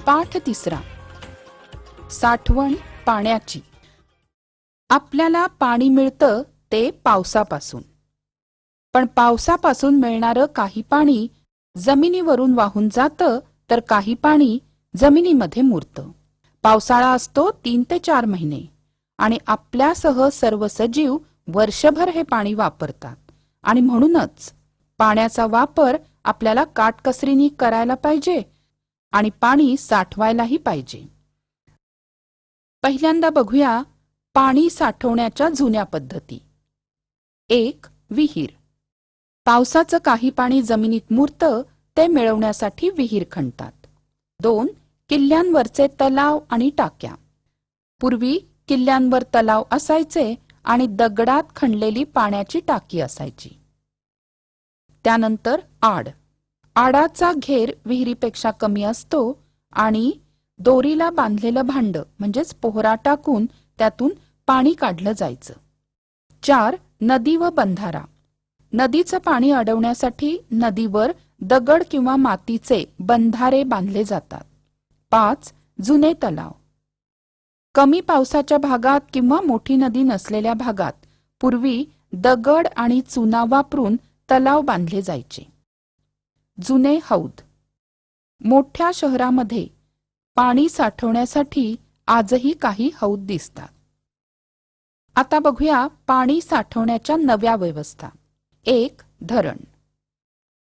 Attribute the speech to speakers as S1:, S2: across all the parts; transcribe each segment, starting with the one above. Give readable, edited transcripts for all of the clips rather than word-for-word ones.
S1: पाठ 3. साठवण पाण्याची. आपल्याला पाणी मिळतं ते पावसापासून, पण पावसापासून मिळणारं काही पाणी जमिनीवरून वाहून जातं तर काही पाणी जमिनीमध्ये मुरतं. पावसाळा असतो 3 ते 4 महिने आणि आपल्यासह सर्व सजीव वर्षभर हे पाणी वापरतात आणि म्हणूनच पाण्याचा वापर आपल्याला काटकसरीने करायला पाहिजे आणि पाणी साठवायलाही पाहिजे. पहिल्यांदा बघूया पाणी साठवण्याच्या जुन्या पद्धती. 1. विहीर. पावसाचं काही पाणी जमिनीत मुरतं ते मिळवण्यासाठी विहीर खणतात. 2. किल्ल्यांवरचे तलाव आणि टाक्या. पूर्वी किल्ल्यांवर तलाव असायचे आणि दगडात खणलेली पाण्याची टाकी असायची. त्यानंतर आड. आडाचा घेर विहिरीपेक्षा कमी असतो आणि दोरीला बांधलेलं भांड म्हणजेच पोहरा टाकून त्यातून पाणी काढलं जायचं. 4. नदी व बंधारा. नदीचं पाणी अडवण्यासाठी नदीवर दगड किंवा मातीचे बंधारे बांधले जातात. 5. जुने तलाव. कमी पावसाच्या भागात किंवा मोठी नदी नसलेल्या भागात पूर्वी दगड आणि चुना वापरून तलाव बांधले जायचे. जुने हौद. मोठ्या शहरामध्ये पाणी साठवण्यासाठी आजही काही हौद दिसतात. आता बघूया पाणी साठवण्याच्या नव्या व्यवस्था. 1. धरण.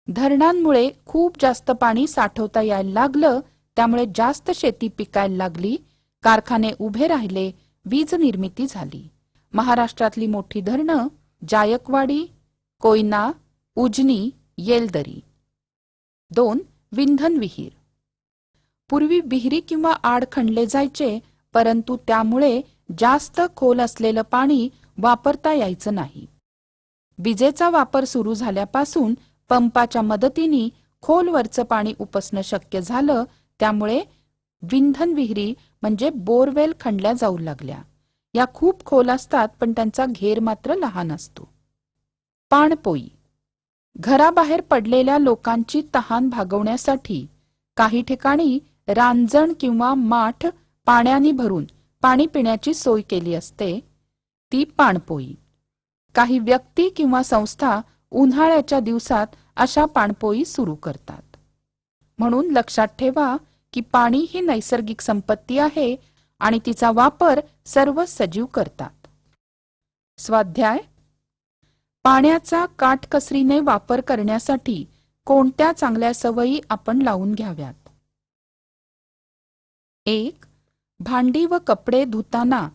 S1: धरणांमुळे खूप जास्त पाणी साठवता यायला लागलं, त्यामुळे जास्त शेती पिकायला लागली, कारखाने उभे राहिले, वीज निर्मिती झाली. महाराष्ट्रातली मोठी धरणं जायकवाडी, कोयना, उजनी, येलदरी. 2. विंधन विहीर. पूर्वी विहिरी किंवा आड खणले जायचे, परंतु त्यामुळे जास्त खोल असलेलं पाणी वापरता यायचं नाही. विजेचा वापर सुरू झाल्यापासून पंपाच्या मदतीने खोलवरचं पाणी उपसणं शक्य झालं, त्यामुळे विंधन विहिरी म्हणजे बोरवेल खणल्या जाऊ लागल्या. या खूप खोल असतात, पण त्यांचा घेर मात्र लहान असतो. पाणपोई. घराबाहेर पडलेल्या लोकांची तहान भागवण्यासाठी काही ठिकाणी रांजण किंवा माठ पाण्याने भरून पाणी पिण्याची सोय केली असते, ती पाणपोई. काही व्यक्ती किंवा संस्था उन्हाळ्याच्या दिवसात अशा पाणपोई सुरू करतात. म्हणून लक्षात ठेवा की पाणी ही नैसर्गिक संपत्ती आहे आणि तिचा वापर सर्व सजीव करतात. स्वाध्याय. पाण्याचा काटकसरीने वापर करण्यासाठी कोणत्या चांगल्या सवयी आपण लावून घ्याव्यात? 1. भांडी व कपडे धुताना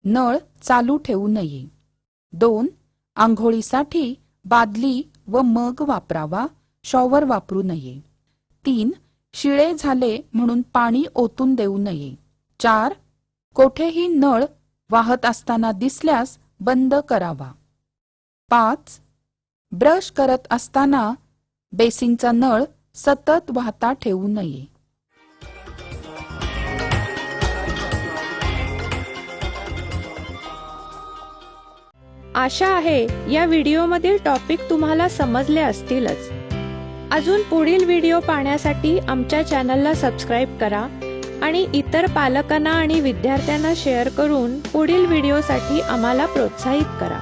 S1: नळ चालू ठेवू नये. 2. आंघोळीसाठी बादली व मग वापरावा, शॉवर वापरू नये. 3. शिळे झाले म्हणून पाणी ओतून देऊ नये. 4. कोठेही नळ वाहत असताना दिसल्यास बंद करावा. 5. ब्रश करत असताना बेसिनचा नळ सतत वाहता ठेवू नये.
S2: आशा आहे या व्हिडिओमधील टॉपिक तुम्हाला समजले असतीलच. अजून पुढील व्हिडिओ पाहण्यासाठी आमच्या चॅनलला सबस्क्राईब करा आणि इतर पालकांना आणि विद्यार्थ्यांना शेअर करून पुढील व्हिडिओसाठी आम्हाला प्रोत्साहित करा.